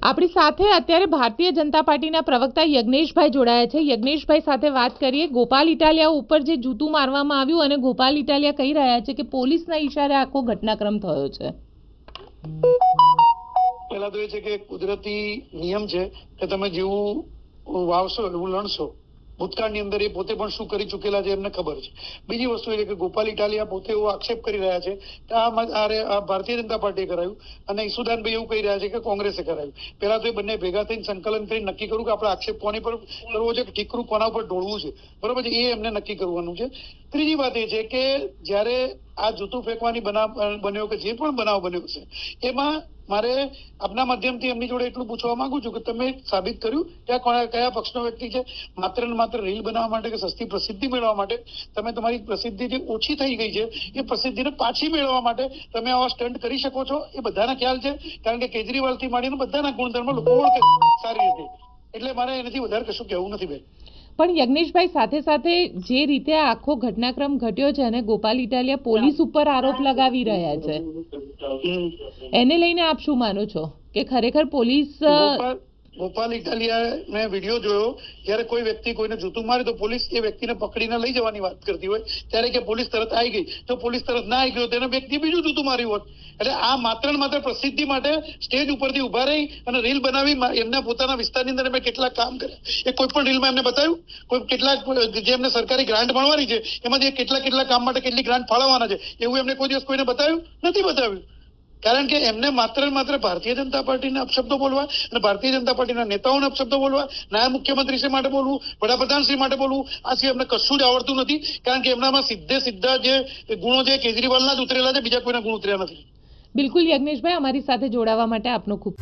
આપણી સાથે અત્યારે ભારતીય જનતા પાર્ટીના પ્રવક્તા યજ્ઞેશભાઈ જોડાયા છે। યજ્ઞેશભાઈ સાથે વાત કરીએ। ગોપાલ ઇટાલિયા ઉપર જે જૂતું મારવામાં આવ્યું અને ગોપાલ ઇટાલિયા કહી રહ્યા છે કે પોલીસના ઈશારે આખો ઘટનાક્રમ થયો છે। પહેલા તો એ છે કે કુદરતી નિયમ છે કે તમે જેવું વાવશો એવું લણશો। ભૂતકાળની અંદર એ પોતે પણ શું કરી ચૂકેલા છે એમને ખબર છે। બીજી વસ્તુ એ છે કે ગોપાલ ઇટાલિયા પોતે એવો આક્ષેપ કરી રહ્યા છે કે આ ભારતીય જનતા પાર્ટીએ કરાયું અને ઈસુદાનભાઈ એવું કહી રહ્યા છે કે કોંગ્રેસે કરાયું। પહેલા તો એ બંને ભેગા થઈને સંકલન કરી નક્કી કરવું કે આપણે આક્ષેપ કોની પર કરવો છે, ઠીકરું કોના ઉપર ઢોળવું છે, બરોબર છે, એ એમને નક્કી કરવાનું છે। ત્રીજી વાત એ છે કે જ્યારે આ જૂતું ફેંકવાની બન્યો કે જે પણ બનાવ બન્યો છે એમાં મારે આપના માધ્યમથી એમની જોડે એટલું પૂછવા માંગુ છું કે તમે સાબિત કર્યું કે કયા પક્ષનો વ્યક્તિ છે। માત્ર ને માત્ર રીલ બનાવવા માટે કે સસ્તી પ્રસિદ્ધિ મેળવવા માટે તમે તમારી પ્રસિદ્ધિ જે ઓછી થઈ ગઈ છે એ પ્રસિદ્ધિને પાછી મેળવવા માટે તમે આવા સ્ટન્ટ કરી શકો છો, એ બધાના ખ્યાલ છે। કારણ કે કેજરીવાલ થી માંડીને બધાના ગુણધર્મ લોકો ઓળખે સારી રીતે, એટલે મારે એનાથી વધારે કશું કહેવું નથી બેન। પણ યજ્ઞેશભાઈ સાથે સાથે જે રીતે આખો ઘટનાક્રમ ઘટ્યો છે અને ગોપાલ ઇટાલિયા પોલીસ ઉપર આરોપ લગાવી રહ્યા છે, એને લઈને આપ શું માનો છો કે ખરેખર પોલીસ? ગોપાલ ઇટાલિયા મેં વિડીયો જોયો, જ્યારે કોઈ વ્યક્તિ કોઈને જૂતું મારે તો પોલીસ એ વ્યક્તિને પકડીને લઈ જવાની વાત કરતી હોય ત્યારે કે પોલીસ તરત આવી ગઈ, જો પોલીસ તરત ના આવી ગયો તો એને વ્યક્તિ બીજું જૂતું માર્યું હોત। એટલે આ માત્ર ને માત્ર પ્રસિદ્ધિ માટે સ્ટેજ ઉપરથી ઉભા રહી અને રીલ બનાવી એમના પોતાના વિસ્તારની અંદર એમણે કેટલા કામ કર્યા એ કોઈ પણ રીલમાં એમને બતાવ્યું? કોઈ કેટલાક જે એમને સરકારી ગ્રાન્ટ મળવાની છે એમાંથી કેટલા કામ માટે કેટલી ગ્રાન્ટ ફાળવવાના છે એવું એમને કોઈ દિવસ કોઈને બતાવ્યું નથી? બતાવ્યું। કારણ કે એમને માત્ર ને માત્ર ભારતીય જનતા પાર્ટીના અપશબ્દો બોલવા અને ભારતીય જનતા પાર્ટીના નેતાઓના અપશબ્દો બોલવા, નાયબ મુખ્યમંત્રી શ્રી માટે બોલવું, વડાપ્રધાન શ્રી માટે બોલવું, આ સિવાય એમને કશું જ આવડતું નથી। કારણ કે એમનામાં સીધા જે ગુણો છે કેજરીવાલના જ ઉતરેલા છે, બીજા કોઈના ગુણ ઉતર્યા નથી। બિલકુલ યજ્ઞેશભાઈ, અમારી સાથે જોડાવા માટે આપનો ખૂબ